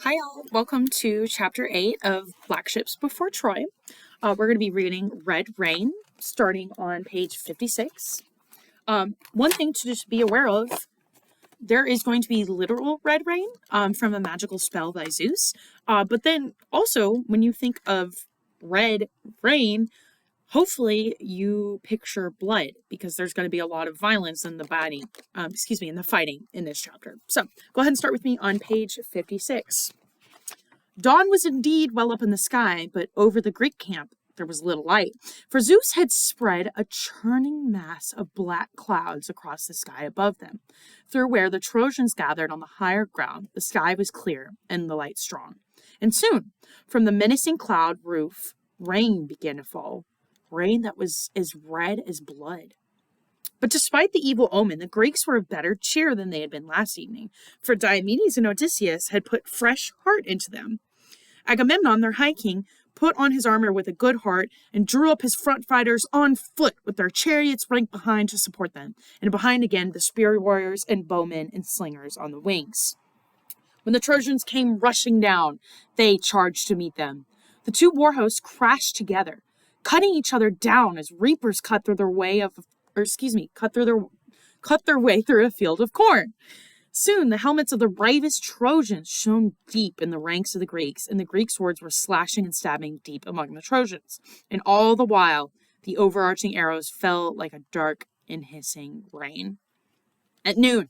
Hi, all. Welcome to Chapter 8 of Black Ships Before Troy. We're going to be reading Red Rain, starting on page 56. One thing to just be aware of, there is going to be literal red rain from a magical spell by Zeus. But then also, when you think of red rain, hopefully you picture blood, because there's going to be a lot of violence in the in the fighting in this chapter. So go ahead and start with me on page 56. Dawn was indeed well up in the sky, but over the Greek camp there was little light, for Zeus had spread a churning mass of black clouds across the sky above them. Through where the Trojans gathered on the higher ground, the sky was clear and the light strong. And soon, from the menacing cloud roof, rain began to fall, rain that was as red as blood. But despite the evil omen, the Greeks were of better cheer than they had been last evening, for Diomedes and Odysseus had put fresh heart into them. Agamemnon, their high king, put on his armor with a good heart and drew up his front fighters on foot with their chariots ranked behind to support them, and behind again the spear warriors and bowmen and slingers on the wings. When the Trojans came rushing down, they charged to meet them. The two war hosts crashed together, cutting each other down as reapers cut their way through a field of corn. Soon the helmets of the bravest Trojans shone deep in the ranks of the Greeks, and the Greek swords were slashing and stabbing deep among the Trojans. And all the while, the overarching arrows fell like a dark and hissing rain. At noon,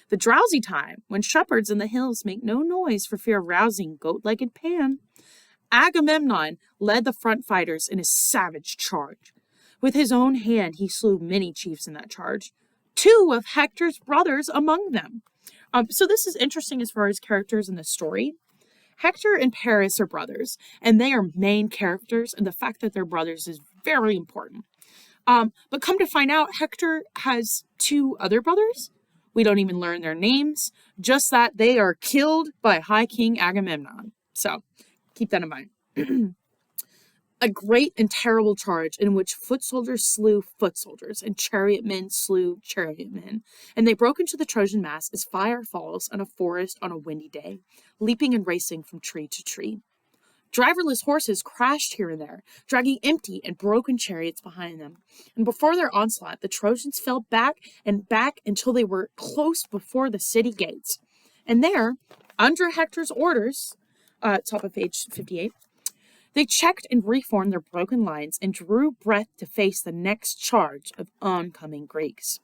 the drowsy time, when shepherds in the hills make no noise for fear of rousing goat-legged Pan, Agamemnon led the front fighters in a savage charge. With his own hand, he slew many chiefs in that charge, 2 of Hector's brothers among them. So this is interesting as far as characters in the story. Hector and Paris are brothers, and they are main characters, and the fact that they're brothers is very important. But come to find out, Hector has 2 other brothers. We don't even learn their names, just that they are killed by High King Agamemnon. So keep that in mind. A great and terrible charge in which foot soldiers slew foot soldiers and chariot men slew chariot men, and they broke into the Trojan mass as fire falls on a forest on a windy day, leaping and racing from tree to tree. Driverless horses crashed here and there, dragging empty and broken chariots behind them, and before their onslaught the Trojans fell back and back until they were close before the city gates. And there, under Hector's orders, top of page 58, they checked and reformed their broken lines and drew breath to face the next charge of oncoming Greeks.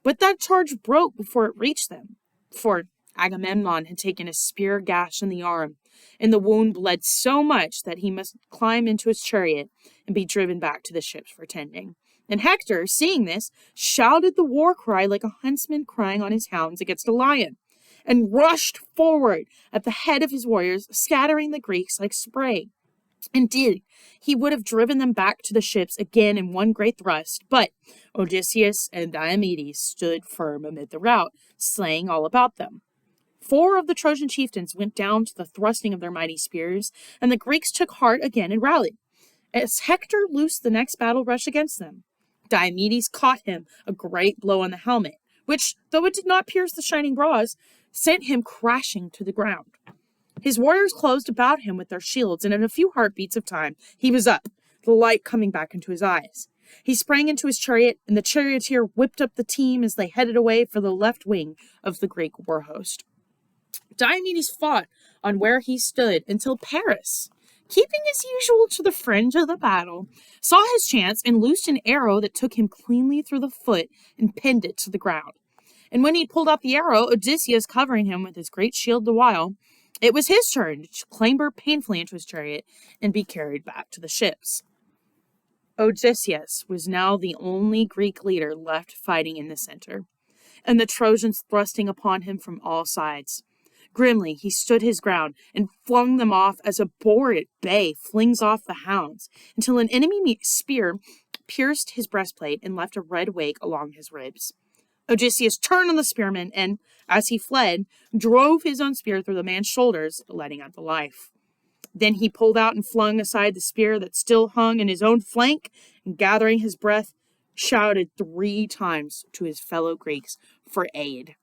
But that charge broke before it reached them, for Agamemnon had taken a spear gash in the arm, and the wound bled so much that he must climb into his chariot and be driven back to the ships for tending. And Hector, seeing this, shouted the war cry like a huntsman crying on his hounds against a lion, and rushed forward at the head of his warriors, scattering the Greeks like spray. Indeed, he would have driven them back to the ships again in one great thrust, but Odysseus and Diomedes stood firm amid the rout, slaying all about them. 4 of the Trojan chieftains went down to the thrusting of their mighty spears, and the Greeks took heart again and rallied. As Hector loosed the next battle rush against them, Diomedes caught him a great blow on the helmet, which, though it did not pierce the shining brows, sent him crashing to the ground. His warriors closed about him with their shields, and in a few heartbeats of time he was up, the light coming back into his eyes. He sprang into his chariot, and the charioteer whipped up the team as they headed away for the left wing of the Greek war host. Diomedes fought on where he stood until Paris, keeping as usual to the fringe of the battle, saw his chance and loosed an arrow that took him cleanly through the foot and pinned it to the ground. And when he pulled out the arrow, Odysseus covering him with his great shield the while, it was his turn to clamber painfully into his chariot and be carried back to the ships. Odysseus was now the only Greek leader left fighting in the center, and the Trojans thrusting upon him from all sides. Grimly he stood his ground and flung them off as a boar at bay flings off the hounds, until an enemy spear pierced his breastplate and left a red wake along his ribs. Odysseus turned on the spearman and, as he fled, drove his own spear through the man's shoulders, letting out the life. Then he pulled out and flung aside the spear that still hung in his own flank, and gathering his breath, shouted 3 times to his fellow Greeks for aid.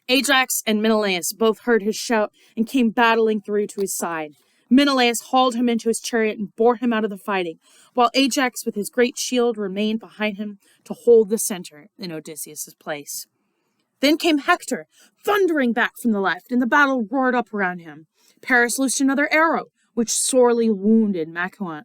Ajax and Menelaus both heard his shout and came battling through to his side. Menelaus hauled him into his chariot and bore him out of the fighting, while Ajax with his great shield remained behind him to hold the center in Odysseus' place. Then came Hector, thundering back from the left, and the battle roared up around him. Paris loosed another arrow, which sorely wounded Machaon,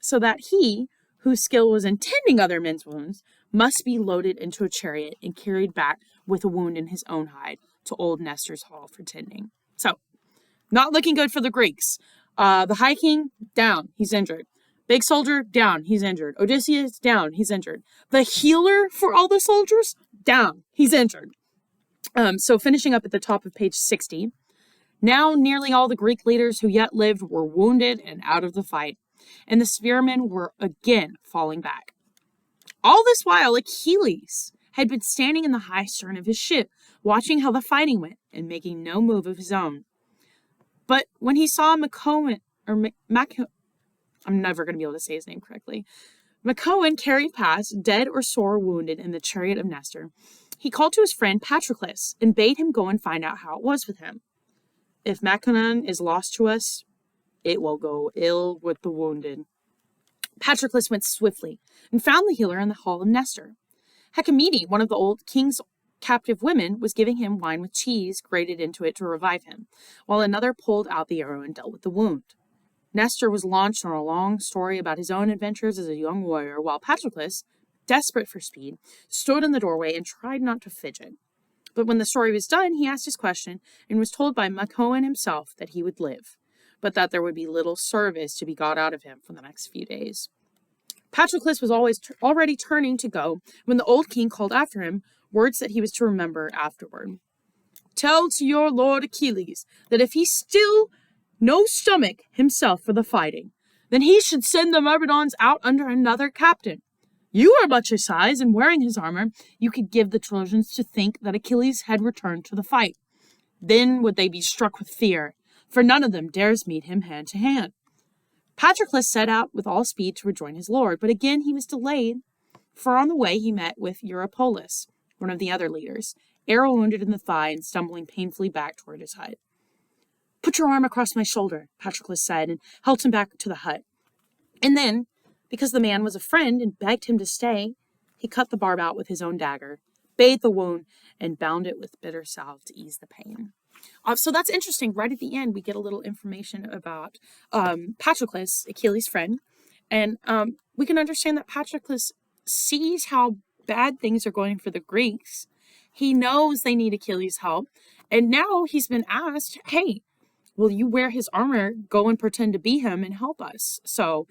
so that he, whose skill was in tending other men's wounds, must be loaded into a chariot and carried back with a wound in his own hide to old Nestor's hall for tending. So, not looking good for the Greeks. The High King, down, he's injured. Big soldier, down, he's injured. Odysseus, down, he's injured. The healer for all the soldiers, down, he's injured. So finishing up at the top of page 60. Now nearly all the Greek leaders who yet lived were wounded and out of the fight, and the spearmen were again falling back. All this while Achilles had been standing in the high stern of his ship, watching how the fighting went and making no move of his own. But when he saw Machaon, I'm never going to be able to say his name correctly, Machaon carried past, dead or sore wounded in the chariot of Nestor, he called to his friend Patroclus and bade him go and find out how it was with him. If Machaon is lost to us, it will go ill with the wounded. Patroclus went swiftly and found the healer in the hall of Nestor. Hecamede, one of the old king's captive women, was giving him wine with cheese grated into it to revive him, while another pulled out the arrow and dealt with the wound. Nestor was launched on a long story about his own adventures as a young warrior, while Patroclus, desperate for speed, stood in the doorway and tried not to fidget. But when the story was done, he asked his question and was told by Machaon himself that he would live, but that there would be little service to be got out of him for the next few days. Patroclus was already turning to go when the old king called after him words that he was to remember afterward. Tell to your lord Achilles that if he still no stomach himself for the fighting, then he should send the Myrmidons out under another captain. You are much his size, and wearing his armor, you could give the Trojans to think that Achilles had returned to the fight. Then would they be struck with fear, for none of them dares meet him hand to hand. Patroclus set out with all speed to rejoin his lord, but again he was delayed, for on the way he met with Eurypylus, one of the other leaders, arrow wounded in the thigh and stumbling painfully back toward his hut. Put your arm across my shoulder, Patroclus said, and helped him back to the hut. And then, because the man was a friend and begged him to stay, he cut the barb out with his own dagger, bathed the wound, and bound it with bitter salve to ease the pain. So that's interesting. Right at the end, we get a little information about Patroclus, Achilles' friend, and we can understand that Patroclus sees how bad things are going for the Greeks. He knows they need Achilles' help, and now he's been asked, hey, will you wear his armor, go and pretend to be him and help us? So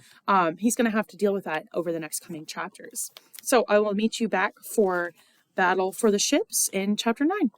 he's going to have to deal with that over the next coming chapters. So I will meet you back for Battle for the Ships in chapter 9.